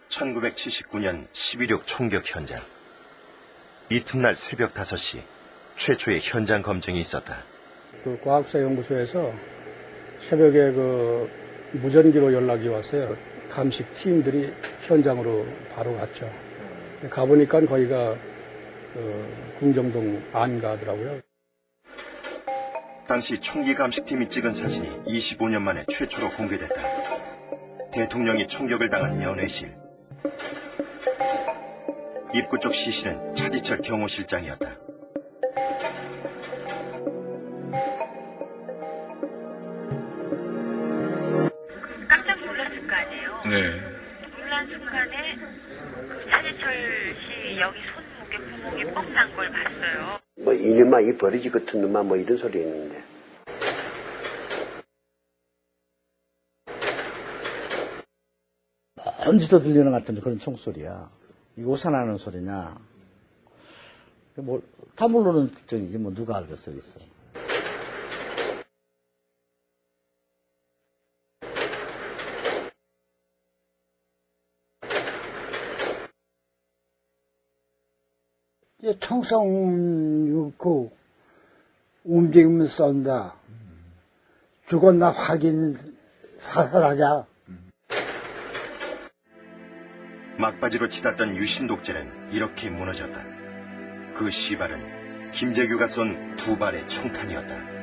(1979년) 11.6 총격 현장. 이튿날 새벽 5시 최초의 현장 검증이 있었다. 그 과학수사연구소에서 새벽에 그 무전기로 연락이 왔어요. 감식 팀들이 현장으로 바로 갔죠. 가보니까 거기가 궁정동 안가더라고요. 당시 총기 감식팀이 찍은 사진이 25년 만에 최초로 공개됐다. 대통령이 총격을 당한 연회실. 입구 쪽 시신은 차지철 경호실장이었다. 깜짝 놀랐을 거 아니에요? 네. 놀란 순간에 차지철 씨 여기 손목에 구멍이 뻥 난 걸 봤어요. 뭐 이놈아 이 버리지 같은 놈아 뭐 이런 소리 했는데. 먼지도 들리는 것 같은 그런 총소리야. 이거 오산하는 소리냐. 뭐, 다 모르는 특징이지, 뭐, 누가 알겠어, 있어. 총성 그 움직이면서 쏜다. 죽었나 확인 사살하자. 막바지로 치닫던 유신 독재는 이렇게 무너졌다. 그 시발은 김재규가 쏜 2발의 총탄이었다.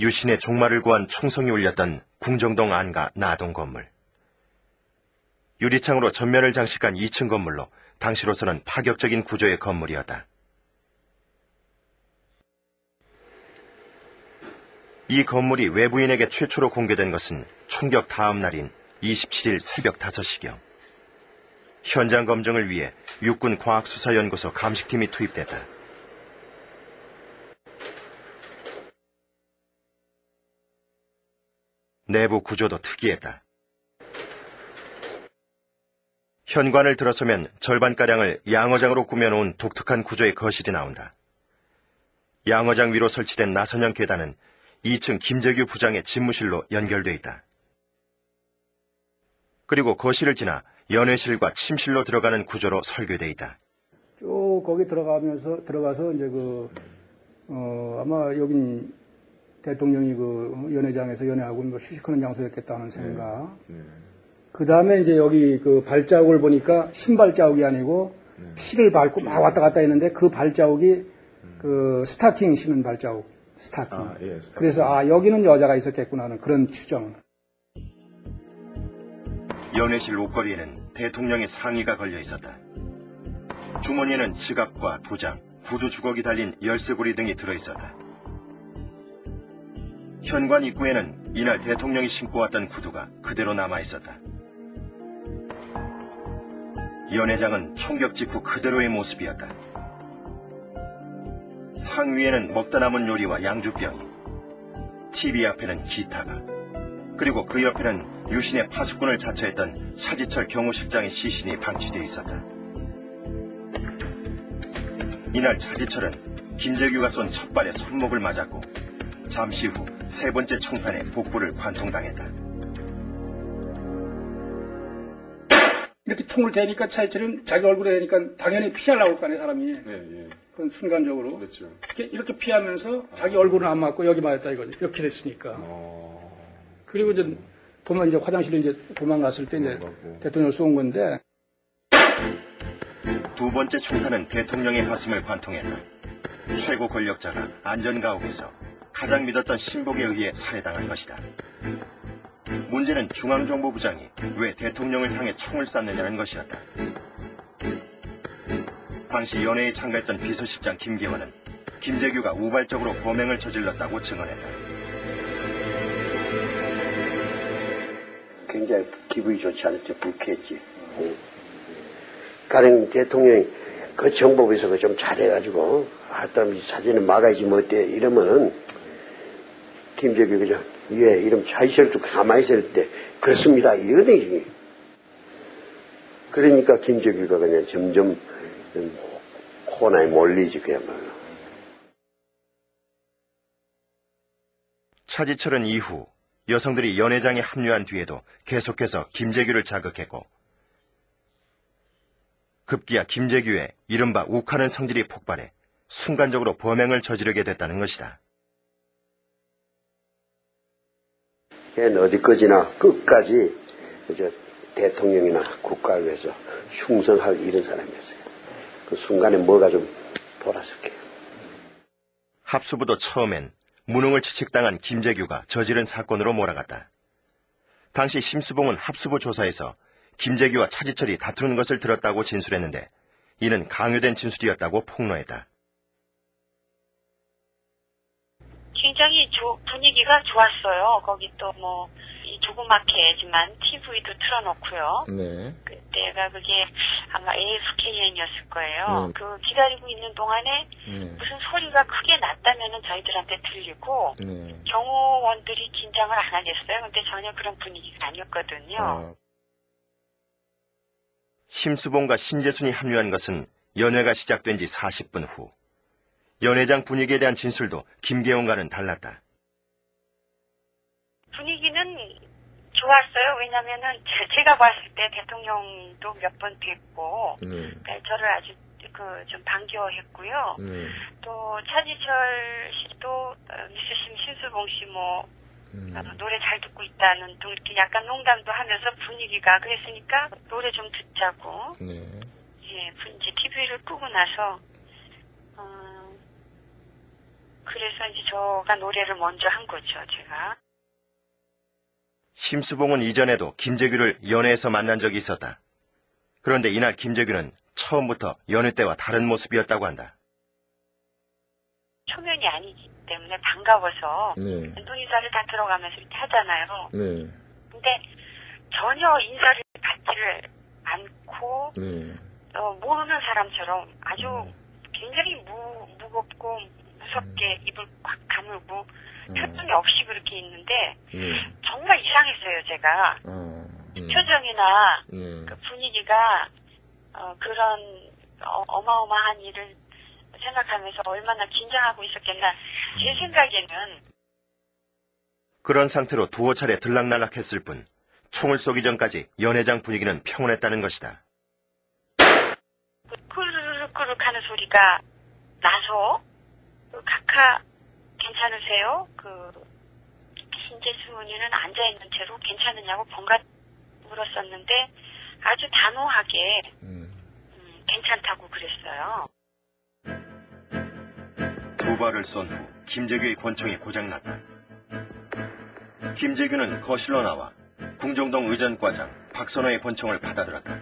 유신의 종말을 구한 총성이 울렸던 궁정동 안가 나동 건물. 유리창으로 전면을 장식한 2층 건물로 당시로서는 파격적인 구조의 건물이었다. 이 건물이 외부인에게 최초로 공개된 것은 총격 다음 날인 27일 새벽 5시경. 현장 검증을 위해 육군과학수사연구소 감식팀이 투입됐다. 내부 구조도 특이했다. 현관을 들어서면 절반가량을 양어장으로 꾸며놓은 독특한 구조의 거실이 나온다. 양어장 위로 설치된 나선형 계단은 2층 김재규 부장의 집무실로 연결돼 있다. 그리고 거실을 지나 연회실과 침실로 들어가는 구조로 설계돼 있다. 쭉 거기 들어가서 이제 아마 여긴 대통령이 그 연회장에서 연회하고 뭐 휴식하는 장소였겠다는 생각. 그 다음에 이제 여기 그 발자국을 보니까 신발 자국이 아니고 실을 밟고 막 왔다 갔다 했는데 그 발자국이 그 스타킹 신은 발자국. 스타킹. 스타킹. 그래서 여기는 여자가 있었겠구나 하는 그런 추정. 연회실 옷걸이에는 대통령의 상의가 걸려 있었다. 주머니에는 지갑과 도장, 구두 주걱이 달린 열쇠고리 등이 들어있었다. 현관 입구에는 이날 대통령이 신고 왔던 구두가 그대로 남아있었다. 연회장은 총격 직후 그대로의 모습이었다. 상위에는 먹다 남은 요리와 양주병이, TV 앞에는 기타가, 그리고 그 옆에는 유신의 파수꾼을 자처했던 차지철 경호실장의 시신이 방치되어 있었다. 이날 차지철은 김재규가 쏜 첫 발에 손목을 맞았고 잠시 후 3번째 총탄에 복부를 관통당했다. 이렇게 총을 대니까 차지철은 자기 얼굴에 대니까 당연히 피하려고 할 거 아니에요, 사람이. 그건 순간적으로. 그렇죠. 이렇게 피하면서 자기 얼굴은 안 맞고 여기 맞았다 이거지. 이렇게 됐으니까. 그리고 이제 이제 화장실에 이제 도망갔을 때 이제 대통령을 쏜 건데. 2번째 총탄은 대통령의 가슴을 관통했다. 최고 권력자가 안전가옥에서 가장 믿었던 신복에 의해 살해당한 것이다. 문제는 중앙정보부장이 왜 대통령을 향해 총을 쐈느냐는 것이었다. 당시 연회에 참가했던 비서실장 김계원은 김재규가 우발적으로 범행을 저질렀다고 증언했다. 굉장히 기분이 좋지 않았지. 불쾌했지. 가령 대통령이 그 정법에서 좀 잘해가지고 하여튼 사진을 막아야지 뭐 어때 이러면은 김재규가 그냥 예 이러면 차이설도 가만히 있을 때 그렇습니다 이러거든요. 그러니까 김재규가 그냥 점점 코너에 몰리지 그야말로. 차지철은 이후 여성들이 연회장에 합류한 뒤에도 계속해서 김재규를 자극했고 급기야 김재규의 이른바 욱하는 성질이 폭발해 순간적으로 범행을 저지르게 됐다는 것이다. 걔는 어디까지나 끝까지 대통령이나 국가를 위해서 흉성할 이런 사람이었어요. 그 순간에 뭐가 좀 돌았을게요. 합수부도 처음엔 무능을 취직당한 김재규가 저지른 사건으로 몰아갔다. 당시 심수봉은 합수부 조사에서 김재규와 차지철이 다투는 것을 들었다고 진술했는데 이는 강요된 진술이었다고 폭로했다. 굉장히 분위기가 좋았어요. 거기 또 조그맣게지만 TV도 틀어놓고요. 네. 그때가 그게 아마 AFKN이었을 거예요. 그 기다리고 있는 동안에 무슨 소리가 크게 났다면은 저희들한테 들리고 경호원들이 긴장을 안 하겠어요. 근데 전혀 그런 분위기가 아니었거든요. 심수봉과 신재순이 합류한 것은 연회가 시작된 지 40분 후. 연회장 분위기에 대한 진술도 김계원과는 달랐다. 분위기는 좋았어요. 왜냐면은 제가 봤을 때 대통령도 몇 번 뵙고 저를 아주 좀 반겨했고요. 또 차지철 씨도 미스심 신수봉 씨 노래 잘 듣고 있다는 또 이렇게 약간 농담도 하면서 분위기가 그랬으니까 노래 좀 듣자고. 예, 이제 TV를 끄고 나서 그래서 이제 저가 노래를 먼저 한 거죠, 제가. 심수봉은 이전에도 김재규를 연회에서 만난 적이 있었다. 그런데 이날 김재규는 처음부터 연회 때와 다른 모습이었다고 한다. 초면이 아니기 때문에 반가워서 눈인사를 다 들어가면서 이렇게 하잖아요. 근데 전혀 인사를 받지를 않고 모르는 사람처럼 아주 굉장히 무겁고 무섭게 입을 꽉 다물고 표정이 없이 그렇게 있는데 정말 이상했어요, 제가. 표정이나 그 분위기가 그런 어마어마한 일을 생각하면서 얼마나 긴장하고 있었겠나. 제 생각에는 그런 상태로 두어 차례 들락날락했을 뿐 총을 쏘기 전까지 연회장 분위기는 평온했다는 것이다. 꾸르륵꾸르륵 하는 소리가 나서 각하 괜찮으세요? 신재순이는 앉아있는 채로 괜찮으냐고 번가 물었었는데 아주 단호하게 괜찮다고 그랬어요. 두 발을 쏜 후 김재규의 권총이 고장났다. 김재규는 거실로 나와 궁정동 의전과장 박선호의 권총을 받아들었다.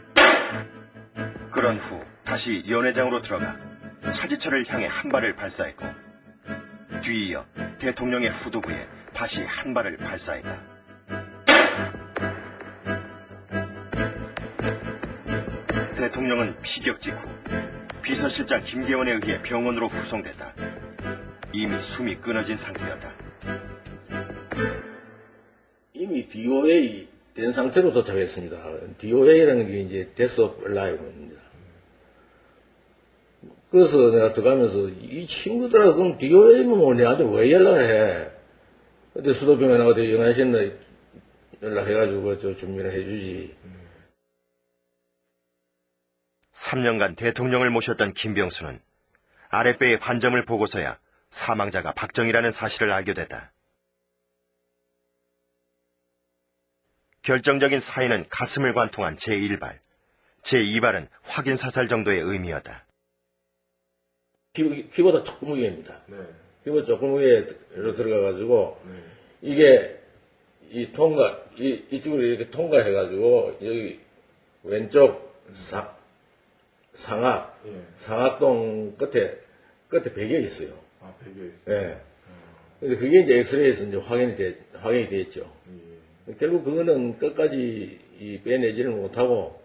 그런 후 다시 연회장으로 들어가 차지철을 향해 한 발을 발사했고 뒤이어 대통령의 후두부에 다시 한 발을 발사했다. 대통령은 피격 직후 비서실장 김계원에 의해 병원으로 후송됐다. 이미 숨이 끊어진 상태였다. 이미 DOA 된 상태로 도착했습니다. DOA라는 게 이제 Death of Alive입니다. 그래서 내가 들어가면서 이 친구들하고 그럼 DOA면 뭐 내한테 왜 연락을 해? 근데 수도병에 나가서 연하시는 연락해가지고 저 준비를 해주지. 3년간 대통령을 모셨던 김병수는 아랫배의 관점을 보고서야 사망자가 박정희라는 사실을 알게 됐다. 결정적인 사인은 가슴을 관통한 제1발, 제2발은 확인 사살 정도의 의미였다. 피보다 조금 위에입니다. 피보다 조금 위에로 들어가가지고 이게 이쪽으로 이렇게 통과해가지고 여기 왼쪽 상악동 끝에 베개 있어요. 아, 베개 있어요? 예. 근데 그게 이제 엑스레이에서 이제 확인이 됐죠. 결국 그거는 끝까지 빼내지를 못하고.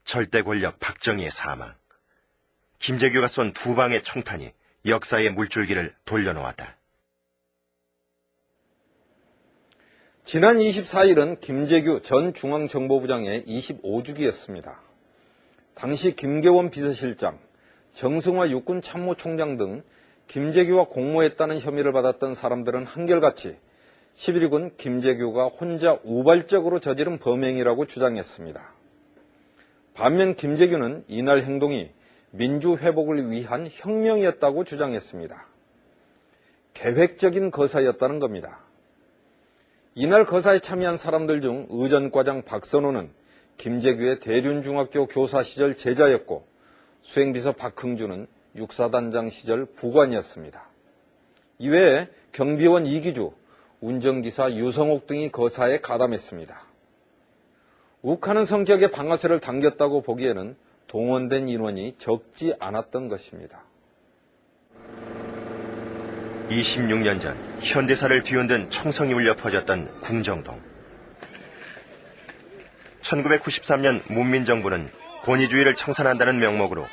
절대 권력 박정희의 사망. 김재규가 쏜 두 방의 총탄이 역사의 물줄기를 돌려놓았다. 지난 24일은 김재규 전 중앙정보부장의 25주기였습니다. 당시 김계원 비서실장, 정승화 육군 참모총장 등 김재규와 공모했다는 혐의를 받았던 사람들은 한결같이 11군 김재규가 혼자 우발적으로 저지른 범행이라고 주장했습니다. 반면 김재규는 이날 행동이 민주회복을 위한 혁명이었다고 주장했습니다. 계획적인 거사였다는 겁니다. 이날 거사에 참여한 사람들 중 의전과장 박선호는 김재규의 대륜중학교 교사 시절 제자였고 수행비서 박흥주는 육사단장 시절 부관이었습니다. 이외에 경비원 이기주, 운전기사 유성옥 등이 거사에 가담했습니다. 욱하는 성격의 방아쇠를 당겼다고 보기에는 동원된 인원이 적지 않았던 것입니다. 26년 전 현대사를 뒤흔든 총성이 울려 퍼졌던 궁정동. 1993년 문민정부는 권위주의를 청산한다는 명목으로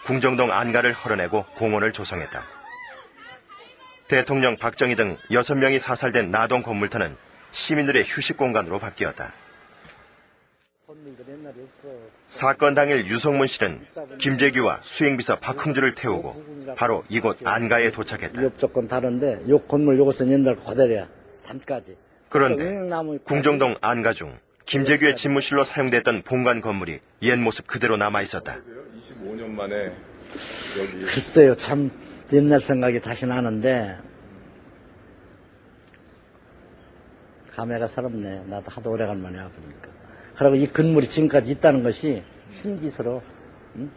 궁정동 안가를 헐어내고 공원을 조성했다. 대통령 박정희 등 6명이 사살된 나동 건물터는 시민들의 휴식 공간으로 바뀌었다. 사건 당일 유성문 씨는 김재규와 수행비서 박흥주를 태우고 바로 이곳 안가에 도착했다. 위협조건 다른데 요 건물 요것은 옛날 그대로야. 담까지. 그런데 궁정동 안가 중 김재규의 집무실로 사용됐던 본관 건물이 옛 모습 그대로 남아있었다. 25년 만에 여기. 글쎄요, 참 옛날 생각이 다시 나는데 감회가 새롭네. 나도 하도 오래간만에 와보니까. 그리고 이 건물이 지금까지 있다는 것이 신기스러워. 응?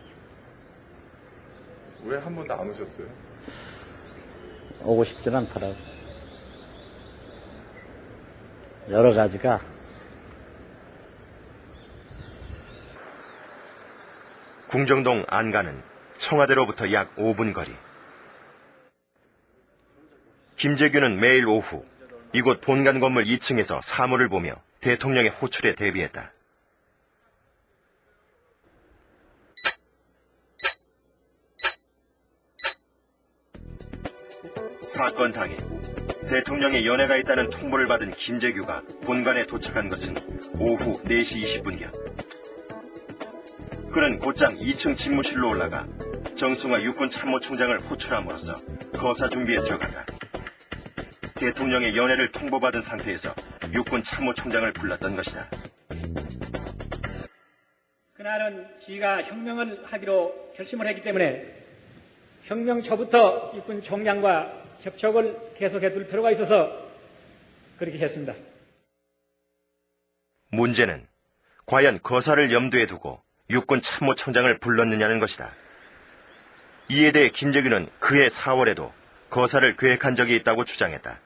왜 한 번도 안 오셨어요? 오고 싶진 않더라고. 여러 가지가. 궁정동 안가는 청와대로부터 약 5분 거리. 김재규는 매일 오후 이곳 본관 건물 2층에서 사물을 보며 대통령의 호출에 대비했다. 사건 당일 대통령의 연회가 있다는 통보를 받은 김재규가 본관에 도착한 것은 오후 4시 20분경. 그는 곧장 2층 집무실로 올라가 정승화 육군 참모총장을 호출함으로써 거사 준비에 들어간다. 대통령의 연회를 통보받은 상태에서 육군 참모총장을 불렀던 것이다. 그날은 지가 혁명을 하기로 결심을 했기 때문에 혁명 초부터 육군 총장과 접촉을 계속해둘 필요가 있어서 그렇게 했습니다. 문제는 과연 거사를 염두에 두고 육군 참모총장을 불렀느냐는 것이다. 이에 대해 김재규는 그해 4월에도 거사를 계획한 적이 있다고 주장했다.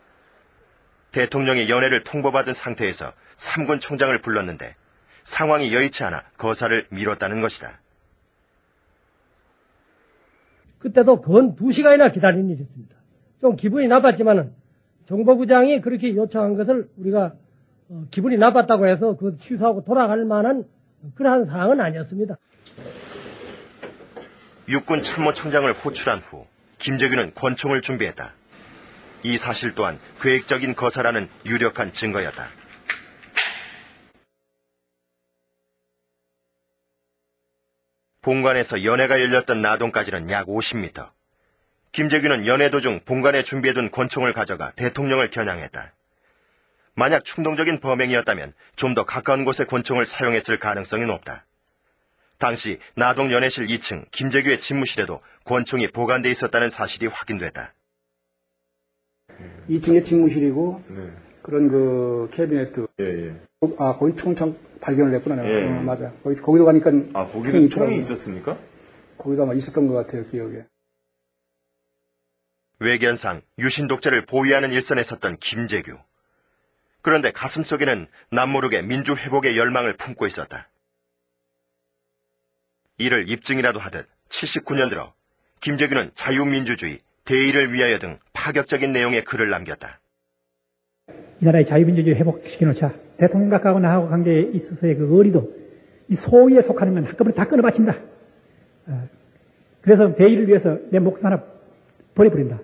대통령의 연회를 통보받은 상태에서 3군 총장을 불렀는데 상황이 여의치 않아 거사를 미뤘다는 것이다. 그때도 건 2시간이나 기다린 일이 있습니다. 좀 기분이 나빴지만은 정보부장이 그렇게 요청한 것을 우리가 기분이 나빴다고 해서 그 취소하고 돌아갈 만한 그러한 사항은 아니었습니다. 육군 참모총장을 호출한 후 김재규는 권총을 준비했다. 이 사실 또한 계획적인 거사라는 유력한 증거였다. 본관에서 연회가 열렸던 나동까지는 약 50m. 김재규는 연회 도중 본관에 준비해둔 권총을 가져가 대통령을 겨냥했다. 만약 충동적인 범행이었다면 좀 더 가까운 곳에 권총을 사용했을 가능성이 높다. 당시 나동 연회실 2층 김재규의 집무실에도 권총이 보관돼 있었다는 사실이 확인됐다. 2층에 집무실이고 네. 그런 그 캐비네트. 예. 아, 거기 총창 발견을 했구나. 내가. 맞아. 거기도 가니까 거기는 총이 있었습니까? 거기도 아마 있었던 것 같아요, 기억에. 외견상 유신 독재를 보위하는 일선에 섰던 김재규. 그런데 가슴속에는 남모르게 민주회복의 열망을 품고 있었다. 이를 입증이라도 하듯 79년 들어 김재규는 자유민주주의, 대의를 위하여 등 파격적인 내용의 글을 남겼다. 이 나라의 자유민주주의 회복시켜놓자. 대통령 각하고 나하고 관계에 있어서의 그 의리도 이 소위에 속하는 건 한꺼번에 다 끊어바친다. 그래서 대의를 위해서 내 목숨 하나 버려버린다.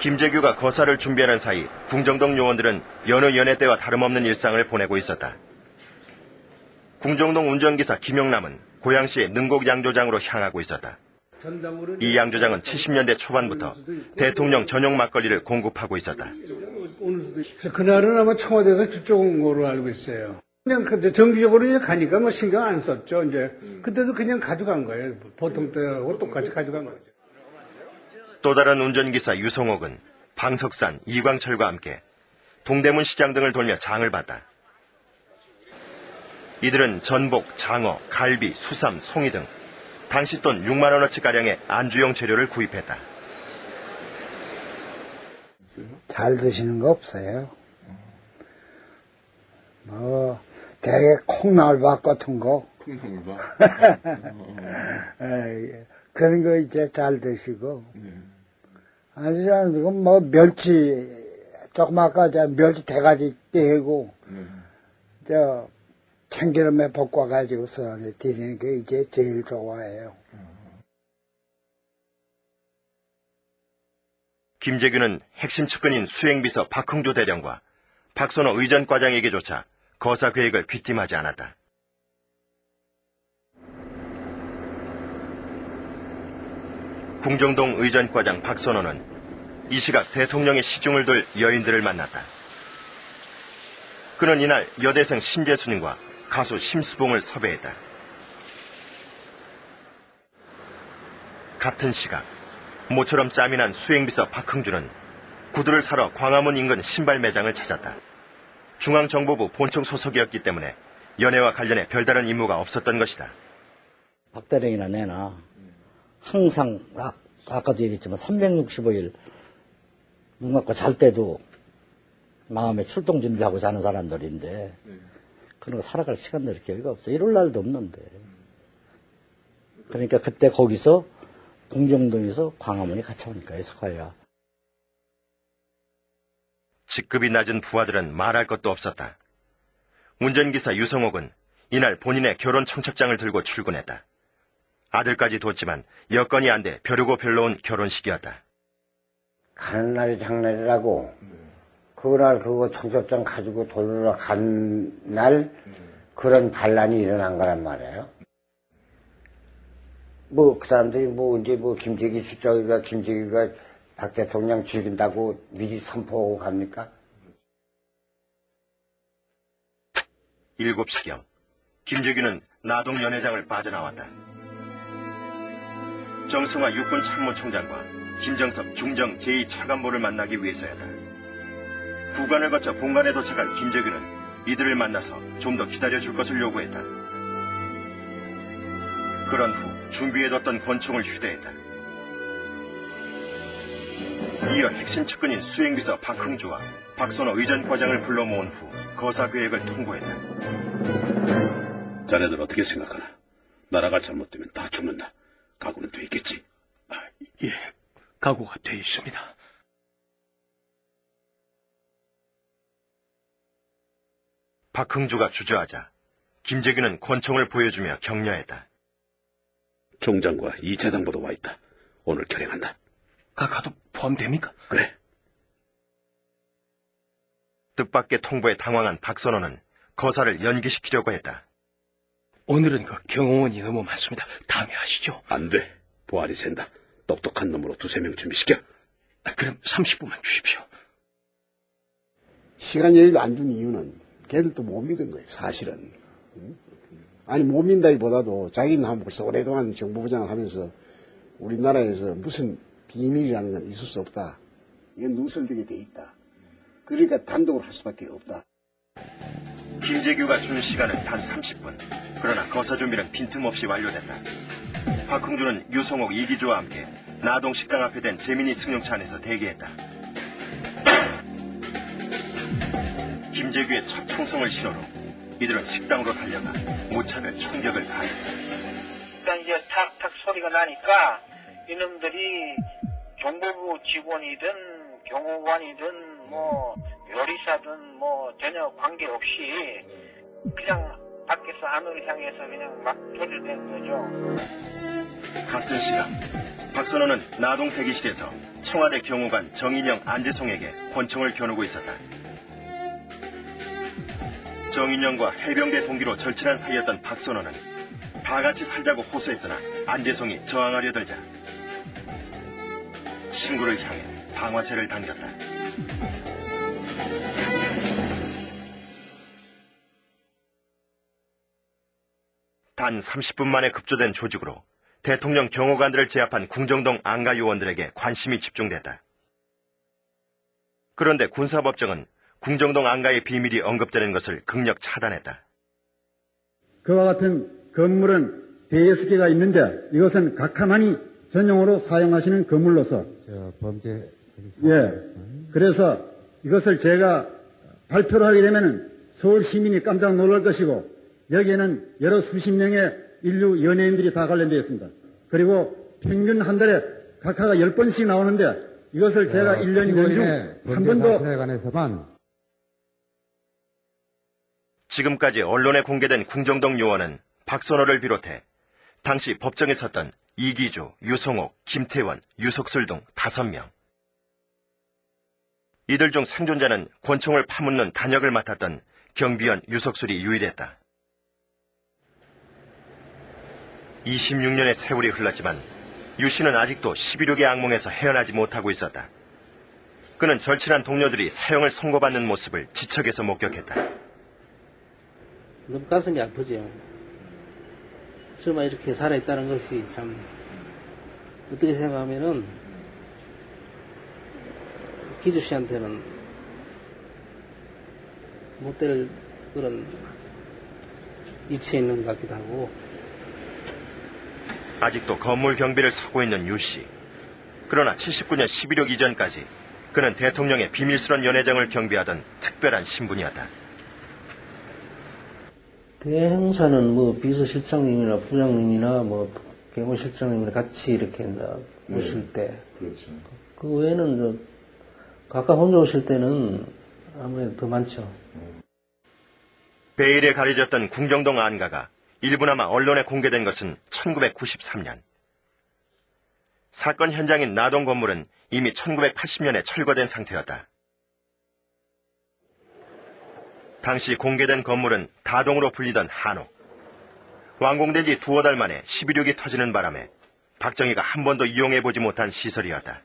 김재규가 거사를 준비하는 사이 궁정동 요원들은 여느 연해 때와 다름없는 일상을 보내고 있었다. 궁정동 운전기사 김영남은 고양시의 능곡 양조장으로 향하고 있었다. 이 양조장은 70년대 초반부터 대통령 전용 막걸리를 공급하고 있었다. 그날은 아마 청와대에서 그쪽 온 거로 알고 있어요. 그냥 정기적으로 그냥 가니까 뭐 신경 안 썼죠. 이제 그때도 그냥 가져간 거예요. 보통 때하고 똑같이 가져간 거죠. 또 다른 운전기사 유성옥은 방석산, 이광철과 함께 동대문 시장 등을 돌며 장을 봤다. 이들은 전복, 장어, 갈비, 수삼, 송이 등 당시 돈 6만 원어치가량의 안주용 재료를 구입했다. 잘 드시는 거 없어요. 뭐 대개 콩나물밥 같은 거. 콩나물밥? 그런 거 이제 잘 드시고. 아니, 지금 뭐 멸치, 조금 아까 멸치 대가지 떼고, 참기름에 볶아가지고서 드리는 게 이제 제일 좋아해요. 김재규는 핵심 측근인 수행비서 박흥조 대령과 박선호 의전과장에게조차 거사 계획을 귀띔하지 않았다. 궁정동 의전과장 박선호는 이 시각 대통령의 시중을 둘 여인들을 만났다. 그는 이날 여대생 신재순과 가수 심수봉을 섭외했다. 같은 시각 모처럼 짬이 난 수행비서 박흥주는 구두를 사러 광화문 인근 신발 매장을 찾았다. 중앙정보부 본청 소속이었기 때문에 연애와 관련해 별다른 임무가 없었던 것이다. 박 대령이나 내나 항상 아까도 얘기했지만 365일 눈 감고 잘 때도 마음에 출동 준비하고 자는 사람들인데 그런 거 살아갈 시간도 이렇게 여기가 없어. 이럴 날도 없는데. 그러니까 그때 거기서 궁정동에서 광화문이 같이 오니까 에스콰이어. 직급이 낮은 부하들은 말할 것도 없었다. 운전기사 유성옥은 이날 본인의 결혼 청첩장을 들고 출근했다. 아들까지 뒀지만 여건이 안 돼 벼르고 별로온 결혼식이었다. 가는 날이 장날이라고 그날 그거 청첩장 가지고 돌러 간 날 그런 반란이 일어난 거란 말이에요. 뭐 그 사람들이 뭐 이제 뭐 김재규가 박 대통령 죽인다고 미리 선포하고 갑니까? 7시경 김재규는 나동 연회장을 빠져나왔다. 정승화 육군 참모총장과 김정섭 중정 제2차관보를 만나기 위해서였다. 구간을 거쳐 본관에 도착한 김재규는 이들을 만나서 좀 더 기다려줄 것을 요구했다. 그런 후 준비해뒀던 권총을 휴대했다. 이어 핵심 측근인 수행비서 박흥주와 박선호 의전과장을 불러 모은 후 거사 계획을 통보했다. 자네들 어떻게 생각하나? 나라가 잘못되면 다 죽는다. 각오는 돼 있겠지? 예, 각오가 돼 있습니다. 박흥주가 주저하자 김재규는 권총을 보여주며 격려했다. 총장과 2차 당보도 와 있다. 오늘 결행한다. 각하도 포함됩니까? 그래. 뜻밖의 통보에 당황한 박선호는 거사를 연기시키려고 했다. 오늘은 그 경호원이 너무 많습니다. 다음에 하시죠. 안 돼. 보안이 샌다. 똑똑한 놈으로 2-3명 준비시켜. 그럼 30분만 주십시오. 시간 여유를 안 준 이유는 걔들도 못 믿은 거예요, 사실은. 아니, 못 믿다기보다도 자기는 한 벌써 오랫동안 정보부장을 하면서 우리나라에서 무슨 비밀이라는 건 있을 수 없다. 이건 누설되게 돼 있다. 그러니까 단독으로 할 수밖에 없다. 김재규가 준 시간은 단 30분. 그러나 거사 준비는 빈틈없이 완료됐다. 박흥주는 유성옥 이기주와 함께 나동 식당 앞에 된 재민이 승용차 안에서 대기했다. 김재규의 첫 총성을 실어로 이들은 식당으로 달려가 무차별 총격을 가했다. 일단 이제 탁탁 소리가 나니까 이놈들이 정보부 직원이든 경호관이든 뭐 요리사든 뭐 전혀 관계없이 그냥 밖에서 안으로 향해서 그냥 막 소리를 내는 거죠. 같은 시각 박선호는 나동 대기실에서 청와대 경호관 정인영, 안재송에게 권총을 겨누고 있었다. 정인영과 해병대 동기로 절친한 사이였던 박선호는 다 같이 살자고 호소했으나 안재송이 저항하려 들자 친구를 향해 방아쇠를 당겼다. 단 30분 만에 급조된 조직으로 대통령 경호관들을 제압한 궁정동 안가 요원들에게 관심이 집중됐다. 그런데 군사법정은 궁정동 안가의 비밀이 언급되는 것을 극력 차단했다. 그와 같은 건물은 대여섯 개가 있는데 이것은 각하만이 전용으로 사용하시는 건물로서 범죄 그래서 이것을 제가 발표를 하게 되면 서울 시민이 깜짝 놀랄 것이고 여기에는 여러 수십 명의 인류 연예인들이 다 관련되어 있습니다. 그리고 평균 한 달에 각하가 10번씩 나오는데 이것을 제가 1년 연중 한 번도 지금까지 언론에 공개된 궁정동 요원은 박선호를 비롯해 당시 법정에 섰던 이기주, 유성옥, 김태원, 유석술 등 5명. 이들 중 생존자는 권총을 파묻는 단역을 맡았던 경비원 유석술이 유일했다. 26년의 세월이 흘렀지만 유 씨는 아직도 11.6의 악몽에서 헤어나지 못하고 있었다. 그는 절친한 동료들이 사형을 선고받는 모습을 지척에서 목격했다. 너무 가슴이 아프죠. 정말 이렇게 살아있다는 것이 참 어떻게 생각하면은 기주 씨한테는 못될 그런 이치에 있는 것 같기도 하고. 아직도 건물 경비를 서고 있는 유 씨. 그러나 79년 11.6 이전까지 그는 대통령의 비밀스런 연회장을 경비하던 특별한 신분이었다. 대행사는 뭐 비서실장님이나 부장님이나 뭐 경호실장님이나 같이 이렇게 오실 때. 그렇죠. 그 외에는 각각 혼자 오실 때는 아무래도 더 많죠. 베일에 가려졌던 궁정동 안가가 일부나마 언론에 공개된 것은 1993년. 사건 현장인 나동 건물은 이미 1980년에 철거된 상태였다. 당시 공개된 건물은 다동으로 불리던 한옥. 완공된 지 2달 만에 11.6이 터지는 바람에 박정희가 한 번도 이용해보지 못한 시설이었다.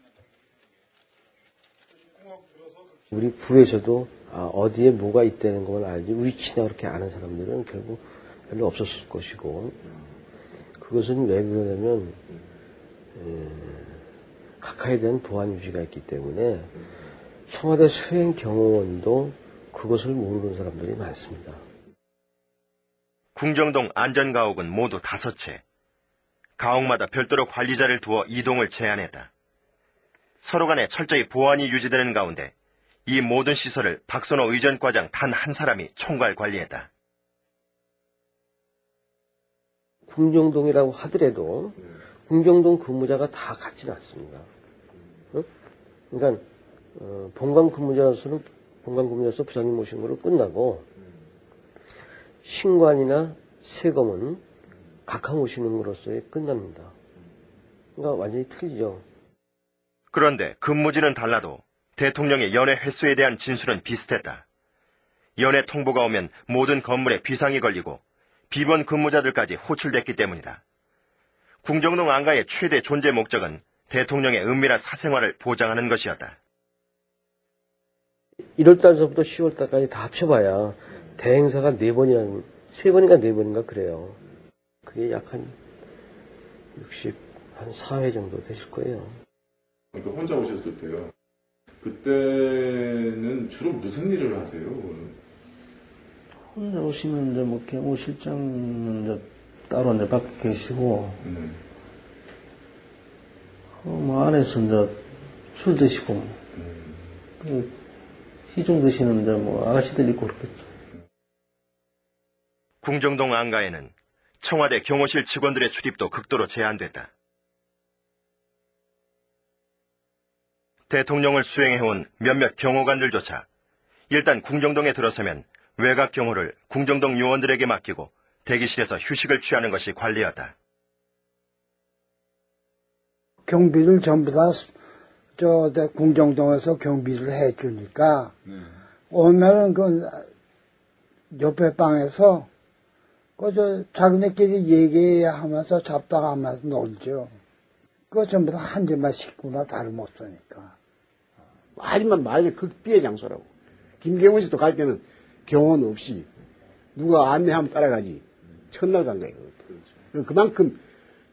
우리 부에서도 어디에 뭐가 있다는 걸 알지 위치나 그렇게 아는 사람들은 결국 별로 없었을 것이고, 그것은 왜 그러냐면 각하에 대한 보안 유지가 있기 때문에 청와대 수행 경호원도 그것을 모르는 사람들이 많습니다. 궁정동 안전가옥은 모두 5채. 가옥마다 별도로 관리자를 두어 이동을 제한했다. 서로 간에 철저히 보안이 유지되는 가운데 이 모든 시설을 박선호 의전과장 단 한 사람이 총괄 관리했다. 궁정동이라고 하더라도 궁정동 근무자가 다 같지는 않습니다. 그러니까 본관 근무자로서 부장님 모신 거로 끝나고 신관이나 세검은 각하 모시는 거로서의 끝납니다. 그러니까 완전히 틀리죠. 그런데 근무지는 달라도 대통령의 연회 횟수에 대한 진술은 비슷했다. 연회 통보가 오면 모든 건물에 비상이 걸리고 비번 근무자들까지 호출됐기 때문이다. 궁정동 안가의 최대 존재 목적은 대통령의 은밀한 사생활을 보장하는 것이었다. 1월달서부터 10월달까지 다 합쳐봐야 대행사가 3번인가 4번인가 그래요. 그게 약 한 4회 정도 되실 거예요. 그러니까 혼자 오셨을 때요. 그때는 주로 무슨 일을 하세요? 혼자 오시면 이제 뭐 경호실장은 이제 따로 이제 밖에 계시고 뭐 안에서 이제 술 드시고, 시중 드시는 이제 뭐 아가씨들 있고 그렇겠죠. 궁정동 안가에는 청와대 경호실 직원들의 출입도 극도로 제한됐다. 대통령을 수행해온 몇몇 경호관들조차 일단 궁정동에 들어서면 외곽 경호를 궁정동 요원들에게 맡기고 대기실에서 휴식을 취하는 것이 관리였다. 경비를 전부 다 궁정동에서 경비를 해주니까 오늘은 그 옆에 방에서 자기네끼리 얘기하면서 잡담하면서 놀죠. 그거 전부 다 한 집만 식구나 다름없으니까. 하지만 만일 극비의 장소라고. 김경훈 씨도 갈 때는 경호원 없이 누가 안내하면 따라가지. 첫날 간 거예요. 그만큼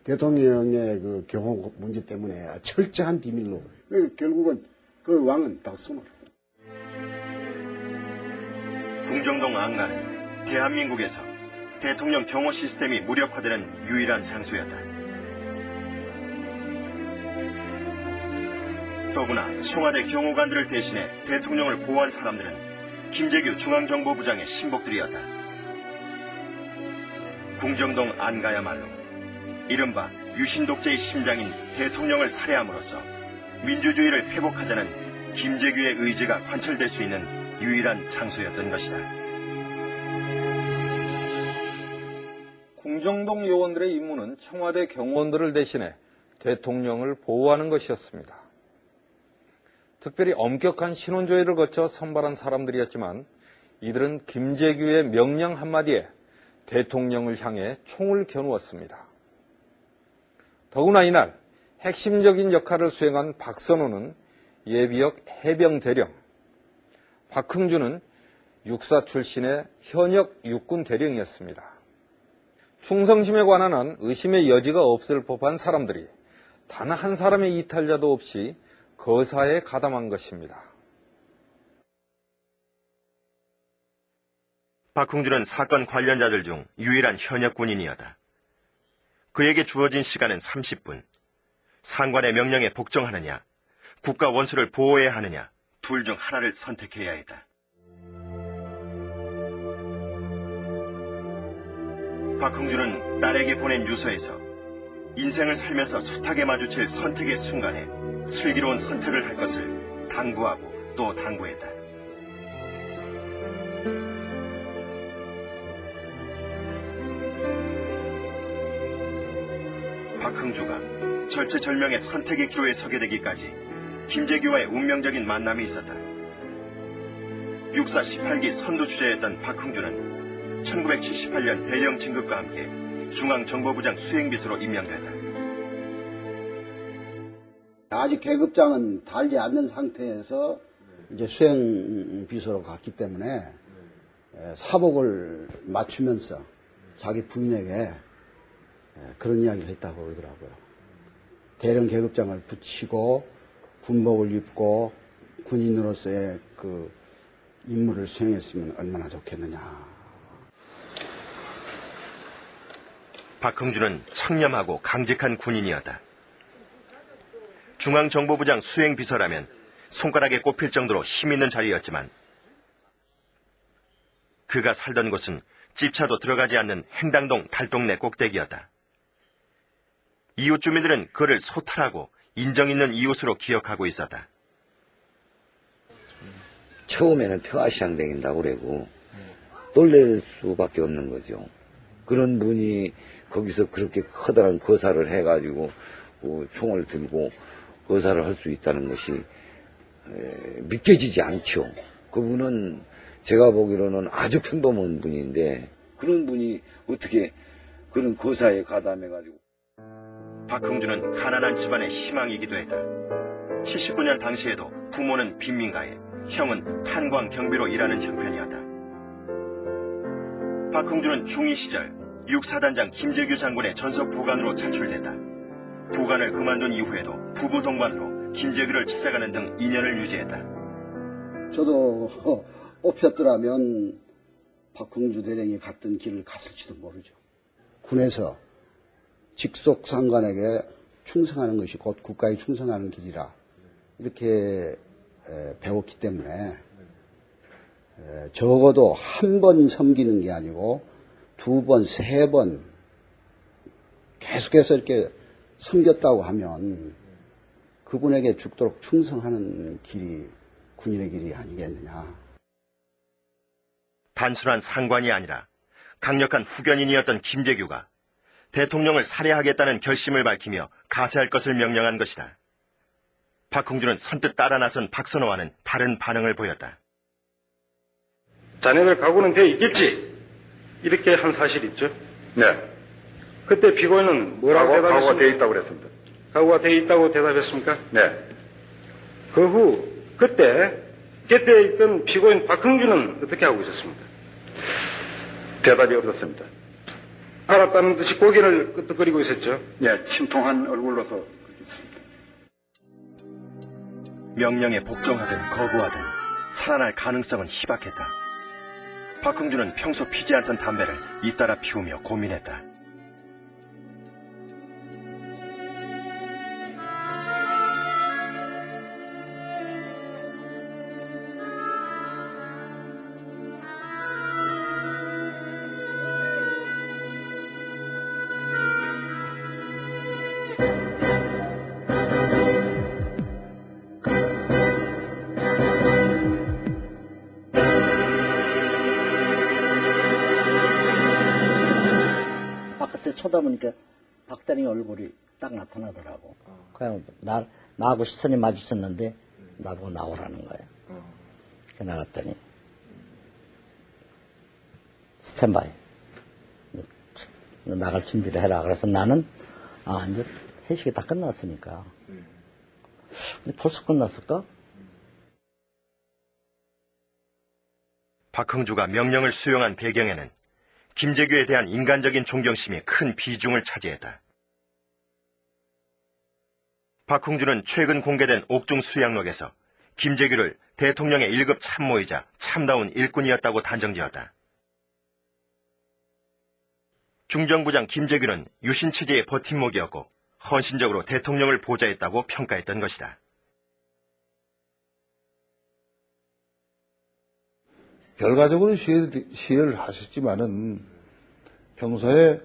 대통령의 그 경호 문제 때문에 철저한 비밀로. 결국은 그 왕은 박선호. 궁정동 안가는 대한민국에서 대통령 경호 시스템이 무력화되는 유일한 장소였다. 더구나 청와대 경호관들을 대신해 대통령을 보호한 사람들은 김재규 중앙정보부장의 신복들이었다. 궁정동 안가야말로 이른바 유신독재의 심장인 대통령을 살해함으로써 민주주의를 회복하자는 김재규의 의지가 관철될 수 있는 유일한 장소였던 것이다. 궁정동 요원들의 임무는 청와대 경호원들을 대신해 대통령을 보호하는 것이었습니다. 특별히 엄격한 신원조회를 거쳐 선발한 사람들이었지만 이들은 김재규의 명령 한마디에 대통령을 향해 총을 겨누었습니다. 더구나 이날 핵심적인 역할을 수행한 박선호는 예비역 해병대령, 박흥준은 육사 출신의 현역 육군 대령이었습니다. 충성심에 관한 한 의심의 여지가 없을 법한 사람들이 단 한 사람의 이탈자도 없이 거사에 가담한 것입니다. 박흥준은 사건 관련자들 중 유일한 현역 군인이었다. 그에게 주어진 시간은 30분. 상관의 명령에 복종하느냐, 국가 원수를 보호해야 하느냐, 둘 중 하나를 선택해야 했다. 박흥준은 딸에게 보낸 유서에서 인생을 살면서 숱하게 마주칠 선택의 순간에 슬기로운 선택을 할 것을 당부하고 또 당부했다. 박흥주가 절체절명의 선택의 기로에 서게 되기까지 김재규와의 운명적인 만남이 있었다. 육사 18기 선두주자였던 박흥주는 1978년 대령 진급과 함께 중앙정보부장 수행비서로 임명됐다. 아직 계급장은 달지 않는 상태에서 이제 수행비서로 갔기 때문에 사복을 맞추면서 자기 부인에게 그런 이야기를 했다고 그러더라고요. 대령 계급장을 붙이고 군복을 입고 군인으로서의 그 임무를 수행했으면 얼마나 좋겠느냐. 박흥준은 청렴하고 강직한 군인이었다. 중앙정보부장 수행비서라면 손가락에 꼽힐 정도로 힘있는 자리였지만 그가 살던 곳은 집차도 들어가지 않는 행당동 달동네 꼭대기였다. 이웃 주민들은 그를 소탈하고 인정 있는 이웃으로 기억하고 있었다. 처음에는 평화시장 댕긴다고 그러고 놀랄 수밖에 없는 거죠. 그런 분이 거기서 그렇게 커다란 거사를 해가지고 총을 들고 거사를 할 수 있다는 것이 믿겨지지 않죠. 그분은 제가 보기로는 아주 평범한 분인데 그런 분이 어떻게 그런 거사에 가담해가지고. 박흥준은 가난한 집안의 희망이기도 했다. 79년 당시에도 부모는 빈민가에 형은 탄광 경비로 일하는 형편이었다. 박흥준은 중2 시절 육사단장 김재규 장군의 전속 부관으로 차출됐다. 부관을 그만둔 이후에도 부부 동반으로 김재규를 찾아가는 등 인연을 유지했다. 저도 뽑혔더라면 박흥주 대령이 갔던 길을 갔을지도 모르죠. 군에서 직속 상관에게 충성하는 것이 곧 국가에 충성하는 길이라 이렇게 배웠기 때문에 적어도 한 번 섬기는 게 아니고 2번, 3번 계속해서 이렇게 섬겼다고 하면 그분에게 죽도록 충성하는 길이 군인의 길이 아니겠느냐. 단순한 상관이 아니라 강력한 후견인이었던 김재규가 대통령을 살해하겠다는 결심을 밝히며 가세할 것을 명령한 것이다. 박흥준은 선뜻 따라 나선 박선호와는 다른 반응을 보였다. 자네들 각오는 돼 있겠지? 이렇게 한 사실 있죠? 네. 그때 피고인은 뭐라고 대답했습니까? 각오가 돼 있다고 그랬습니다. 각오가 돼 있다고 대답했습니까? 네. 그 후 그때 곁에 있던 피고인 박흥준은 어떻게 하고 있었습니까? 대답이 없었습니다. 알았다는 듯이 고개를 끄덕거리고 있었죠? 네, 침통한 얼굴로서 그랬습니다. 명령에 복종하든 거부하든 살아날 가능성은 희박했다. 박흥준은 평소 피지 않던 담배를 잇따라 피우며 고민했다. 쳐다보니까 박대리 얼굴이 딱 나타나더라고. 그냥 나하고 시선이 마주쳤는데 나보고 나오라는 거야. 그 나갔더니 스탠바이. 나갈 준비를 해라. 그래서 나는 이제 회식이 다 끝났으니까. 근데 벌써 끝났을까? 박흥주가 명령을 수용한 배경에는 김재규에 대한 인간적인 존경심이 큰 비중을 차지했다. 박흥주는 최근 공개된 옥중 수양록에서 김재규를 대통령의 1급 참모이자 참다운 일꾼이었다고 단정지었다. 중정부장 김재규는 유신체제의 버팀목이었고 헌신적으로 대통령을 보좌했다고 평가했던 것이다. 결과적으로 시해를 하셨지만은 평소에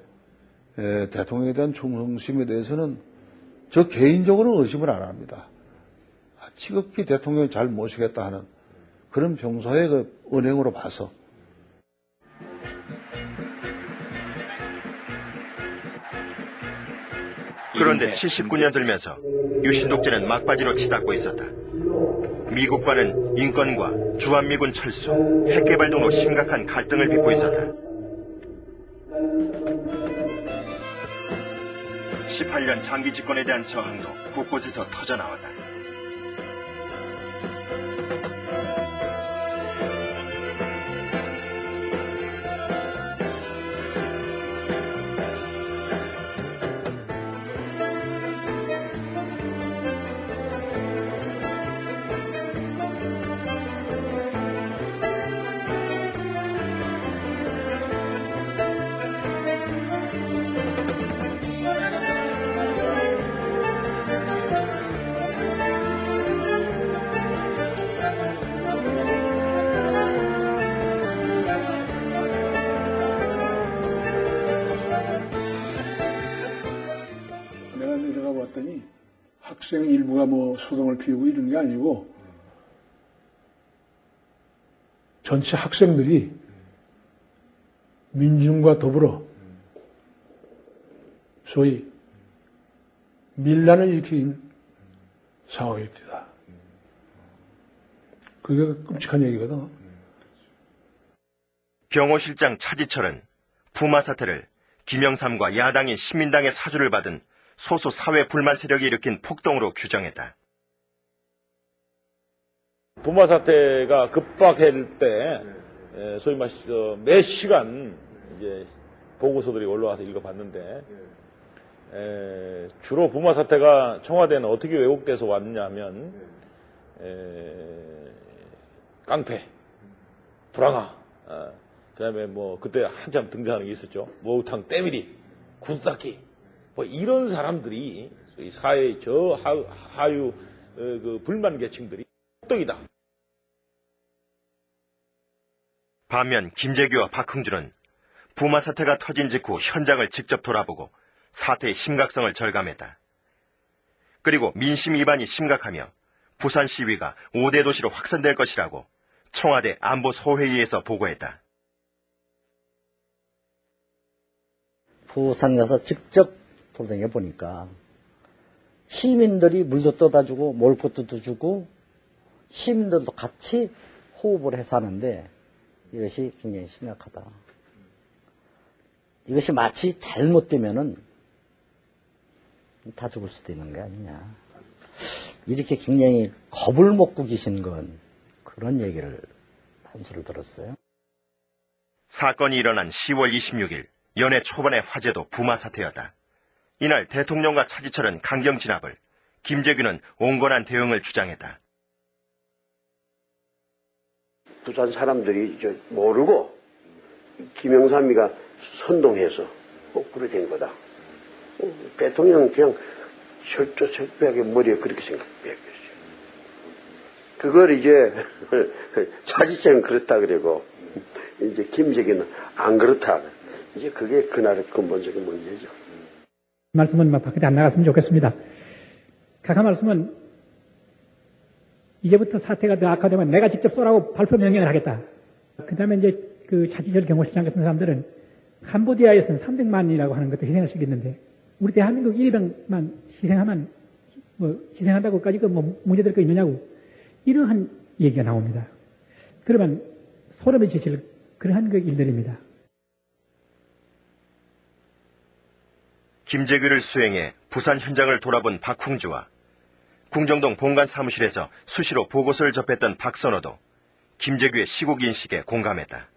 대통령에 대한 충성심에 대해서는 저 개인적으로 의심을 안 합니다. 지극히 대통령을 잘 모시겠다 하는 그런 평소의 그 언행으로 봐서. 그런데 79년 들면서 유신 독재는 막바지로 치닫고 있었다. 미국과는 인권과 주한미군 철수, 핵개발 등으로 심각한 갈등을 빚고 있었다. 18년 장기 집권에 대한 저항도 곳곳에서 터져나왔다. 학생 일부가 뭐 소동을 피우고 이런 게 아니고 전체 학생들이 민중과 더불어 소위 밀란을 일으킨 상황입니다. 그게 끔찍한 얘기거든. 경호실장 차지철은 부마 사태를 김영삼과 야당인 신민당의 사주를 받은 소수 사회 불만 세력이 일으킨 폭동으로 규정했다. 부마 사태가 급박할 때 소위 말해서 매 시간 이제 보고서들이 올라와서 읽어봤는데 주로 부마 사태가 청와대는 어떻게 왜곡돼서 왔냐면 깡패, 불황아, 그다음에 뭐 그때 한참 등장하는 게 있었죠. 목욕탕 때밀이, 구두닦기. 뭐 이런 사람들이 이 사회의 저 하유 그 불만 계층들이 폭동이다. 반면 김재규와 박흥준은 부마 사태가 터진 직후 현장을 직접 돌아보고 사태의 심각성을 절감했다. 그리고 민심 위반이 심각하며 부산 시위가 5대 도시로 확산될 것이라고 청와대 안보소회의에서 보고했다. 부산 가서 직접 돌아다녀 보니까 시민들이 물도 떠다주고 먹을 것도 주고 시민들도 같이 호흡을 해서 하는데 이것이 굉장히 심각하다. 이것이 마치 잘못되면은 다 죽을 수도 있는 게 아니냐. 이렇게 굉장히 겁을 먹고 계신 건 그런 얘기를 한 수를 들었어요. 사건이 일어난 10월 26일 연애 초반의 화제도 부마 사태였다. 이날 대통령과 차지철은 강경 진압을, 김재규는 온건한 대응을 주장했다. 부산 사람들이 모르고 김영삼이가 선동해서 그렇게 된 거다. 대통령은 그냥 철저철저하게 머리에 그렇게 생각했어요. 그걸 이제 차지철은 그렇다 그러고 이제 김재규는 안 그렇다. 이제 그게 그날의 근본적인 문제죠. 말씀은 밖에 안 나갔으면 좋겠습니다. 각하 말씀은 이제부터 사태가 더 악화되면 내가 직접 쏘라고 발표 명령을 하겠다. 그 다음에 이제 그 차지철 경호실장 같은 사람들은 캄보디아에서는 300만이라고 하는 것도 희생할 수 있겠는데 우리 대한민국 100만 희생하면 희생한다고까지 문제될 거 있느냐고 이러한 얘기가 나옵니다. 그러면 소름이 끼칠 그러한 그 일들입니다. 김재규를 수행해 부산 현장을 돌아본 박흥주와 궁정동 본관 사무실에서 수시로 보고서를 접했던 박선호도 김재규의 시국 인식에 공감했다.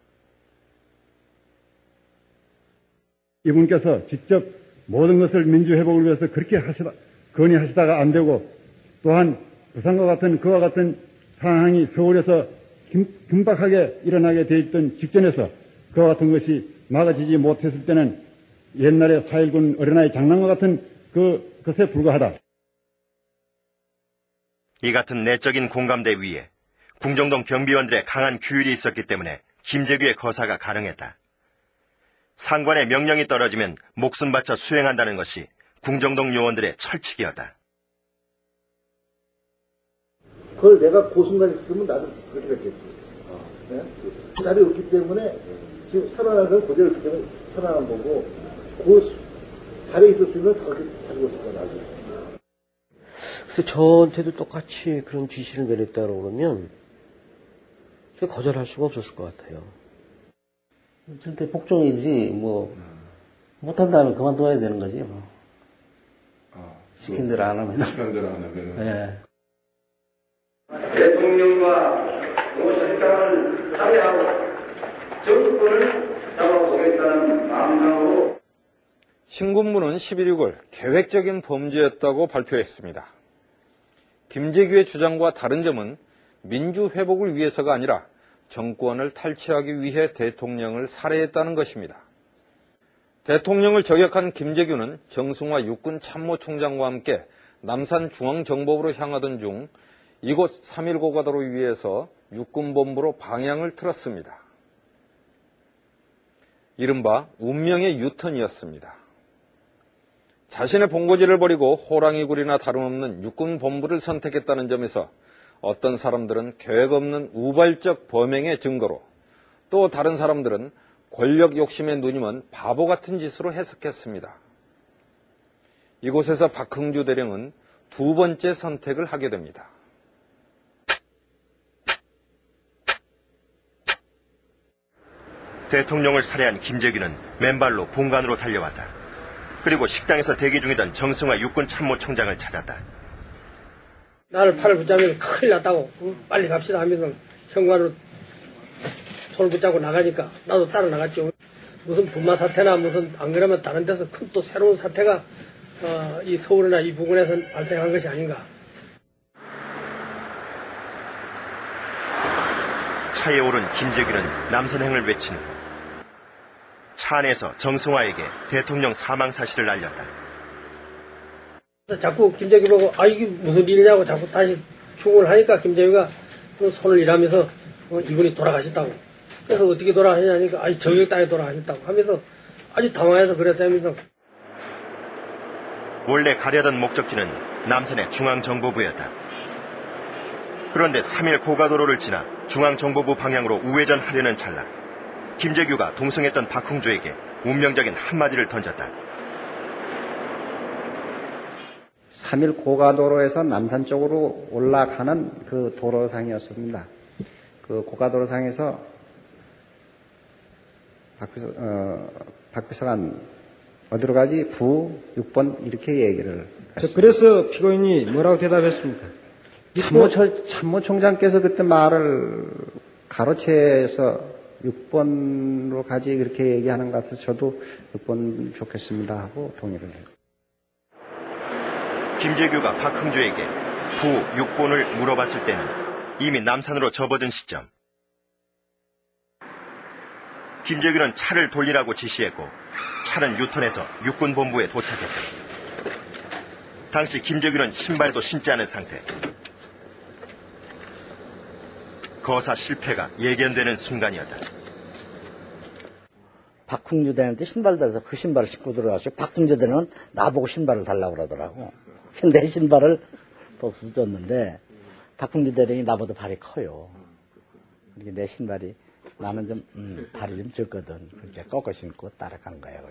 이분께서 직접 모든 것을 민주회복을 위해서 그렇게 건의하시다가 안 되고 또한 부산과 같은 그와 같은 상황이 서울에서 긴박하게 일어나게 돼 있던 직전에서 그와 같은 것이 막아지지 못했을 때는 옛날에 4.19 어린아이 장난과 같은 그것에 불과하다. 이 같은 내적인 공감대 위에 궁정동 경비원들의 강한 규율이 있었기 때문에 김재규의 거사가 가능했다. 상관의 명령이 떨어지면 목숨 바쳐 수행한다는 것이 궁정동 요원들의 철칙이었다. 그걸 내가 그 순간에 있으면 나도 그렇게 됐겠지. 네? 자리에 없기 때문에 지금 살아나는 사람 그대로 있기 때문에 살아난 거고 그 자리에 있었으면 그렇게 가지고 있을 거야 나중에. 그래서 저한테도 똑같이 그런 지시를 내렸다고 그러면 제가 거절할 수가 없었을 것 같아요. 절대 복종이지 못한다면 그만둬야 되는 거지 시킨 대로 안 하면. 시킨 대로 안 하면. 네. 대통령과 노실장을 살해하고 정권을 잡아보겠다는 마음으로 신군부는 11.6을 계획적인 범죄였다고 발표했습니다. 김재규의 주장과 다른 점은 민주회복을 위해서가 아니라 정권을 탈취하기 위해 대통령을 살해했다는 것입니다. 대통령을 저격한 김재규는 정승화 육군 참모총장과 함께 남산중앙정보부로 향하던 중 이곳 3.1 고가도로 위에서 육군본부로 방향을 틀었습니다. 이른바 운명의 유턴이었습니다. 자신의 본고지를 버리고 호랑이굴이나 다름없는 육군본부를 선택했다는 점에서 어떤 사람들은 계획 없는 우발적 범행의 증거로, 또 다른 사람들은 권력 욕심에 누님은 바보 같은 짓으로 해석했습니다. 이곳에서 박흥주 대령은 두 번째 선택을 하게 됩니다. 대통령을 살해한 김재규는 맨발로 본관으로 달려왔다. 그리고 식당에서 대기 중이던 정승화 육군 참모총장을 찾았다. 나를 팔을 붙잡으면 큰일 났다고 빨리 갑시다 하면서 현관으로 손을 붙잡고 나가니까 나도 따라 나갔죠. 무슨 분마 사태나 무슨 안 그러면 다른 데서 큰 또 새로운 사태가 이 서울이나 이 부근에서 발생한 것이 아닌가. 차에 오른 김재규는 남선행을 외친 후 차 안에서 정승화에게 대통령 사망 사실을 알렸다. 자꾸 김재규 보고 이게 무슨 일이냐고 자꾸 다시 충고를 하니까 김재규가 손을 일하면서 이분이 돌아가셨다고. 그래서 어떻게 돌아가셨냐니까 저녁 땅에 돌아가셨다고 하면서 아주 당황해서 그랬다면서. 원래 가려던 목적지는 남산의 중앙정보부였다. 그런데 3일 고가도로를 지나 중앙정보부 방향으로 우회전하려는 찰나 김재규가 동승했던 박흥주에게 운명적인 한마디를 던졌다. 3일 고가도로에서 남산 쪽으로 올라가는 그 도로상이었습니다. 그 고가도로상에서 박 비서관 어디로 가지? 부 6번 이렇게 얘기를 했습니다. 그래서 피고인이 뭐라고 대답했습니까? 참모총장께서 그때 말을 가로채서 6번으로 가지 그렇게 얘기하는 것 같아서 저도 6번 좋겠습니다 하고 동의를 했습니다. 김재규가 박흥주에게 부 6번을 물어봤을 때는 이미 남산으로 접어든 시점. 김재규는 차를 돌리라고 지시했고 차는 유턴해서 육군본부에 도착했다. 당시 김재규는 신발도 신지 않은 상태. 거사 실패가 예견되는 순간이었다. 박흥주 대한테 신발 달아서 그 신발을 신고 들어가서 박흥주 대는 나보고 신발을 달라고 그러더라고. 내 신발을 벗어서 줬는데 박흥주 대령이 나보다 발이 커요. 그러니까 내 신발이 나는 좀 발이 좀 적거든. 그렇게 꺾어 신고 따라간 거예요.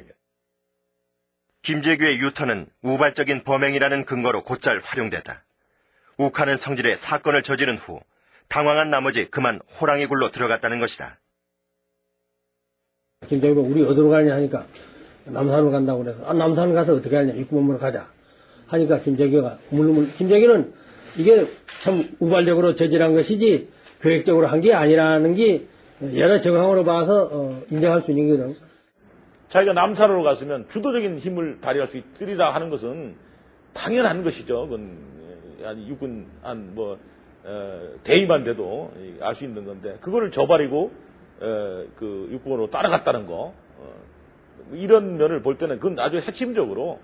김재규의 유턴은 우발적인 범행이라는 근거로 곧잘 활용됐다. 욱하는 성질의 사건을 저지른 후 당황한 나머지 그만 호랑이 굴로 들어갔다는 것이다. 김재규가 우리 어디로 가냐 하니까 남산으로 간다고 그래서 남산 가서 어떻게 하냐 입구문으로 가자 하니까 김재규가 김재규는 이게 참 우발적으로 저질한 것이지 계획적으로 한 게 아니라는 게 여러 정황으로 봐서 인정할 수 있는 거거든. 자기가 남산으로 갔으면 주도적인 힘을 발휘할 수 있으리라 하는 것은 당연한 것이죠. 그건 육군 대위만 돼도 알 수 있는 건데 그거를 저버리고 그 육군으로 따라갔다는 거 이런 면을 볼 때는 그건 아주 핵심적으로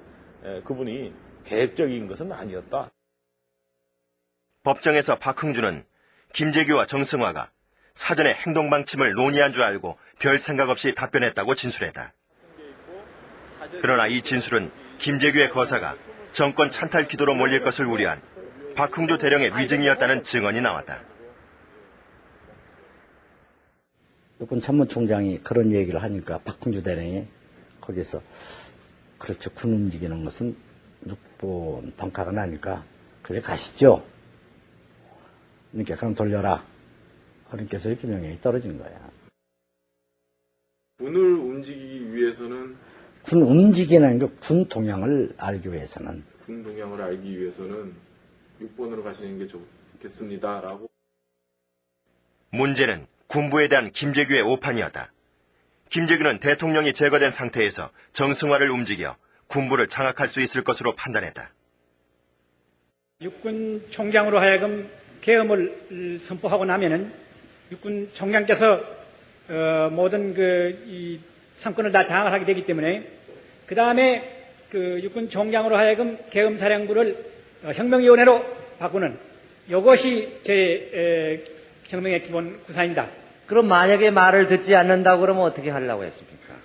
그분이 계획적인 것은 아니었다. 법정에서 박흥주는 김재규와 정승화가 사전에 행동 방침을 논의한 줄 알고 별 생각 없이 답변했다고 진술했다. 그러나 이 진술은 김재규의 거사가 정권 찬탈 기도로 몰릴 것을 우려한 박흥주 대령의 위증이었다는 증언이 나왔다. 육군 참모총장이 그런 얘기를 하니까 박흥주 대령이 거기서 그렇죠. 군 움직이는 것은 육군 병가가 나니까 그래 가시죠. 그러니까 그럼 돌려라. 그러니까 이렇게 명령이 떨어진 거야. 군을 움직이기 위해서는 군 움직이는 게 군 동향을 알기 위해서는 군 동향을 알기 위해서는 6번으로 가시는 게 좋겠습니다라고. 문제는 군부에 대한 김재규의 오판이었다. 김재규는 대통령이 제거된 상태에서 정승화를 움직여 군부를 장악할 수 있을 것으로 판단했다. 육군 총장으로 하여금 계엄을 선포하고 나면은 육군 총장께서 모든 이 상권을 다 장악을 하게 되기 때문에 그 다음에 그 육군 총장으로 하여금 계엄사령부를 혁명위원회로 바꾸는 이것이 제 혁명의 기본 구사입니다. 그럼 만약에 말을 듣지 않는다고 그러면 어떻게 하려고 했습니까?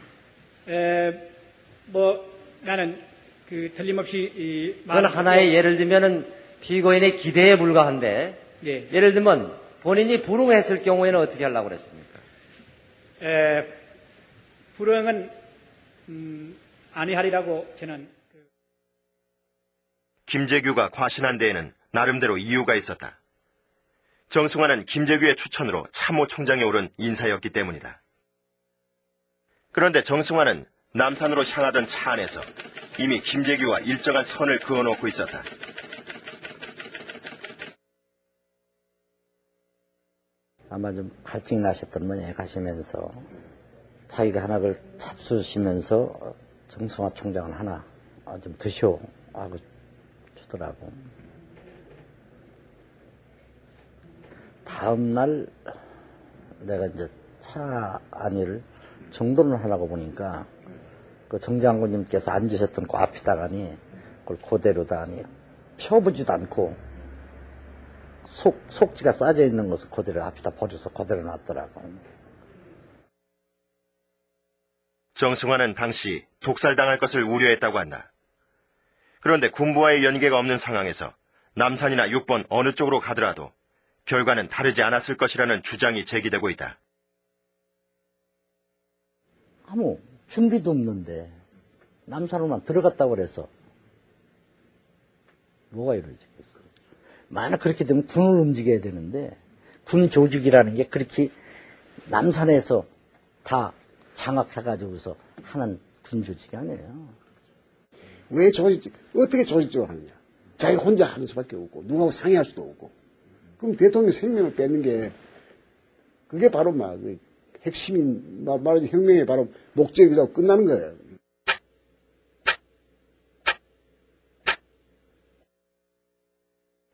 나는 틀림없이 그건 하나의 예를 들면은 피고인의 기대에 불과한데 예. 예를 들면 본인이 불응했을 경우에는 어떻게 하려고 그랬습니까? 불응은 아니하리라고 저는. 김재규가 과신한 데에는 나름대로 이유가 있었다. 정승화는 김재규의 추천으로 참모총장에 오른 인사였기 때문이다. 그런데 정승화는 남산으로 향하던 차 안에서 이미 김재규와 일정한 선을 그어놓고 있었다. 아마 좀 갈증이 나셨던 모양에 가시면서 자기가 하나 그걸 잡수시면서 정승화 총장은 하나 좀 드셔 하고 주더라고. 다음날 내가 이제 차 안위를 정돈을 하려고 보니까 그 정 장군님께서 앉으셨던 그 앞에다가니 그걸 그대로 다 아니 펴보지도 않고 속지가 싸져 있는 것을 그대로 앞에다 버려서 그대로 놨더라고. 정승환은 당시 독살당할 것을 우려했다고 한다. 그런데 군부와의 연계가 없는 상황에서 남산이나 6번 어느 쪽으로 가더라도 결과는 다르지 않았을 것이라는 주장이 제기되고 있다. 아무 준비도 없는데 남산으로만 들어갔다고 그래서 뭐가 이루어지겠어. 만약 그렇게 되면 군을 움직여야 되는데 군 조직이라는 게 그렇게 남산에서 다 장악해가지고서 하는 군 조직이 아니에요. 왜 어떻게 조직적으로 하느냐. 자기 혼자 하는 수밖에 없고 누구하고 상의할 수도 없고. 그럼 대통령 생명을 뺏는 게 그게 바로 핵심인 말하자면 혁명의 바로 목적이라고 끝나는 거예요.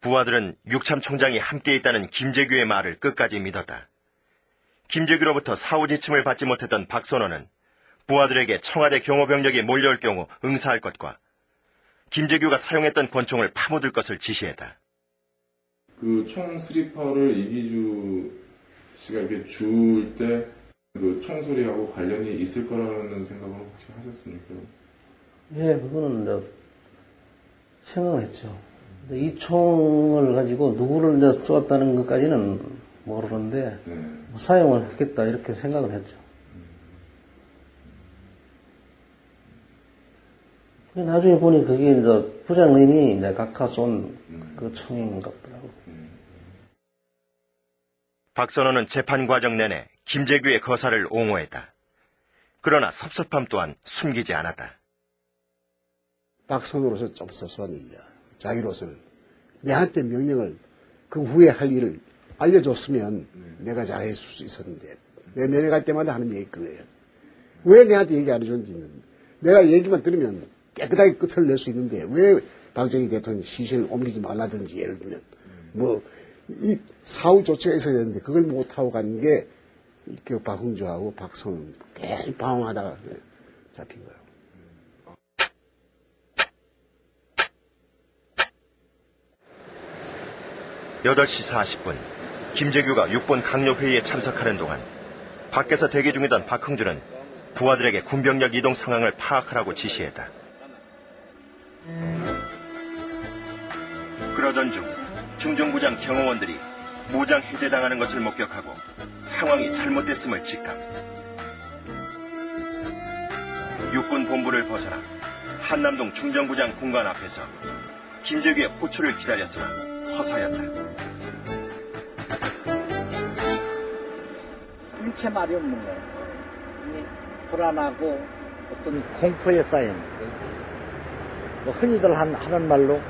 부하들은 육참 총장이 함께 있다는 김재규의 말을 끝까지 믿었다. 김재규로부터 사후 지침을 받지 못했던 박선원은 부하들에게 청와대 경호병력이 몰려올 경우 응사할 것과 김재규가 사용했던 권총을 파묻을 것을 지시했다. 그 총 스리퍼를 이기주 씨가 이렇게 줄 때 그 총소리하고 관련이 있을 거라는 생각을 혹시 하셨습니까? 예, 그거는 이제 생각을 했죠. 이 총을 가지고 누구를 이제 쏘았다는 것까지는 모르는데 뭐 사용을 했겠다 이렇게 생각을 했죠. 나중에 보니 그게 이제 부장님이 이제 각하 쏜 그 총인 것 같더라고. 박선원은 재판 과정 내내 김재규의 거사를 옹호했다. 그러나 섭섭함 또한 숨기지 않았다. 박선으로서 좀 섭섭합니다. 자기로서는 내한테 명령을 그 후에 할 일을 알려줬으면 내가 잘했을 수 있었는데 내 면회 갈 때마다 하는 얘기 그거예요. 왜 내한테 얘기 안 해줬는지는 내가 얘기만 들으면 깨끗하게 끝을 낼 수 있는데 왜 박정희 대통령이 시신을 옮기지 말라든지 예를 들면 이 사후 조치가 있어야 되는데 그걸 못하고 간 게 그 박흥주하고 박선은 계속 방황하다가 잡힌 거예요. 8시 40분 김재규가 6번 강력회의에 참석하는 동안 밖에서 대기 중이던 박흥주는 부하들에게 군병력 이동 상황을 파악하라고 지시했다. 그러던 중 중정부장 경호원들이 무장 해제당하는 것을 목격하고 상황이 잘못됐음을 직감. 육군 본부를 벗어나 한남동 중정부장 공간 앞에서 김재규의 호출을 기다렸으나 허사였다. 일체 말이 없는 거예요. 불안하고 어떤 공포에 쌓인 흔히들 하는 말로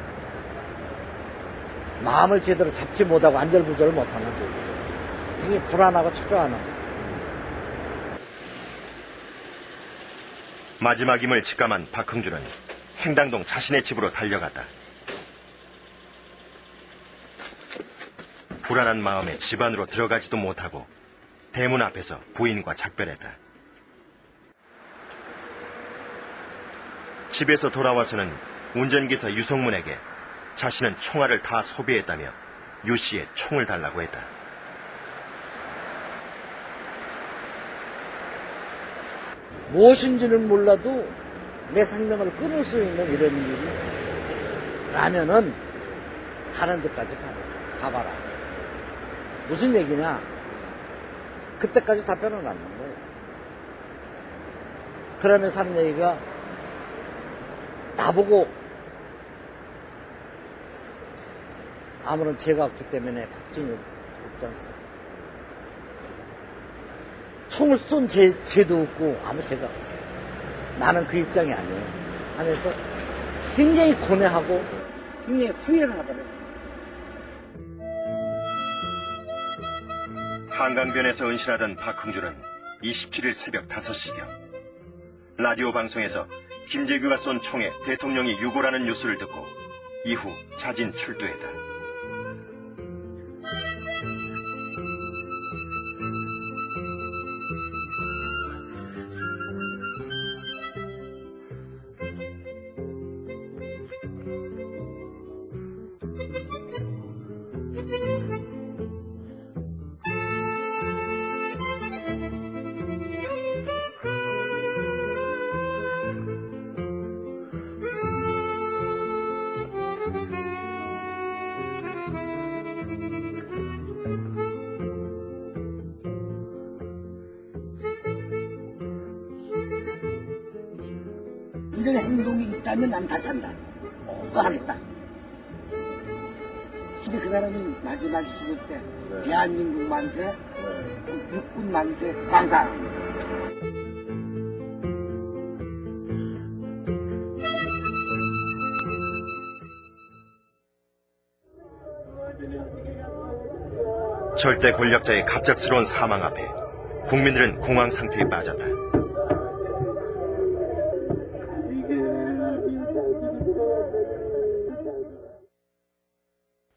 마음을 제대로 잡지 못하고 안절부절을 못하는 거죠. 굉장히 불안하고 초조하는. 마지막임을 직감한 박흥주는 행당동 자신의 집으로 달려갔다. 불안한 마음에 집 안으로 들어가지도 못하고 대문 앞에서 부인과 작별했다. 집에서 돌아와서는 운전기사 유성문에게 자신은 총알을 다 소비했다며 유 씨의 총을 달라고 했다. 무엇인지는 몰라도 내 생명을 끊을 수 있는 이런 일이 라면은 가는 데까지 가봐라. 무슨 얘기냐? 그때까지 답변을 않는 거예요. 그러면서 하는 얘기가 나보고 아무런 죄가 없기 때문에 걱정이 없지 않습니까? 총을 쏜 죄도 없고 아무 죄가 없어요. 나는 그 입장이 아니에요. 하면서 굉장히 고뇌하고 굉장히 후회를 하더라고요. 한강변에서 은신하던 박흥주는 27일 새벽 5시경 라디오 방송에서 김재규가 쏜 총에 대통령이 유고라는 뉴스를 듣고 이후 자진 출두했다. 이런 행동이 있다면 난 다시 한다. 또 하겠다. 근데 그 사람이 마지막에 죽을 때 대한민국 만세, 육군 만세, 광산. 절대 권력자의 갑작스러운 사망 앞에 국민들은 공황 상태에 빠졌다.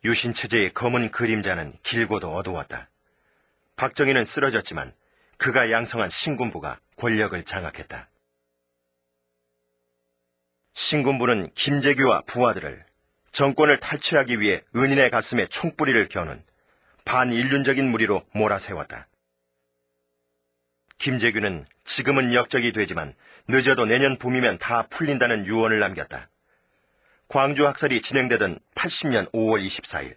유신 체제의 검은 그림자는 길고도 어두웠다. 박정희는 쓰러졌지만 그가 양성한 신군부가 권력을 장악했다. 신군부는 김재규와 부하들을 정권을 탈취하기 위해 은인의 가슴에 총뿌리를 겨눈 반인륜적인 무리로 몰아세웠다. 김재규는 지금은 역적이 되지만 늦어도 내년 봄이면 다 풀린다는 유언을 남겼다. 광주 학살이 진행되던 80년 5월 24일,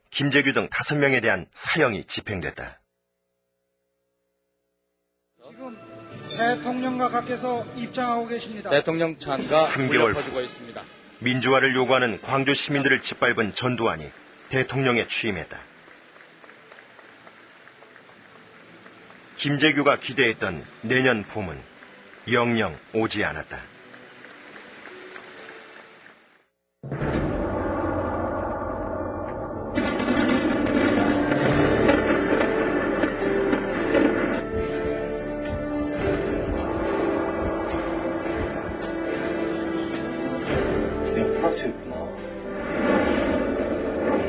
김재규 등 5명에 대한 사형이 집행됐다. 지금 대통령 각하께서 입장하고 계십니다. 대통령 찬가 3개월 퍼지고 후 있습니다. 민주화를 요구하는 광주 시민들을 짓밟은 전두환이 대통령에 취임했다. 김재규가 기대했던 내년 봄은 영영 오지 않았다.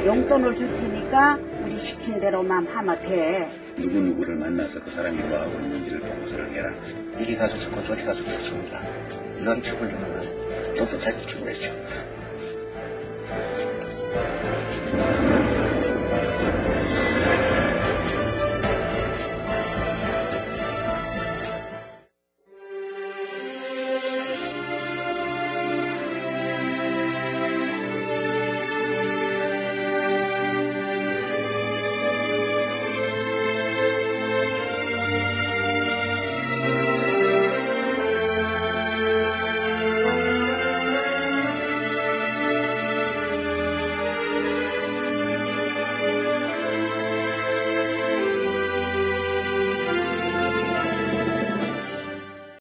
용돈을 줄 테니까 우리 시킨 대로만 하면 돼. 누구누구를 만나서 그 사람이 뭐하고 있는지를 보고서를 해라. 이리 가서 좋고 저리 가서 좋습니다. 이런 죽으려면 또도 자기 죽어야죠.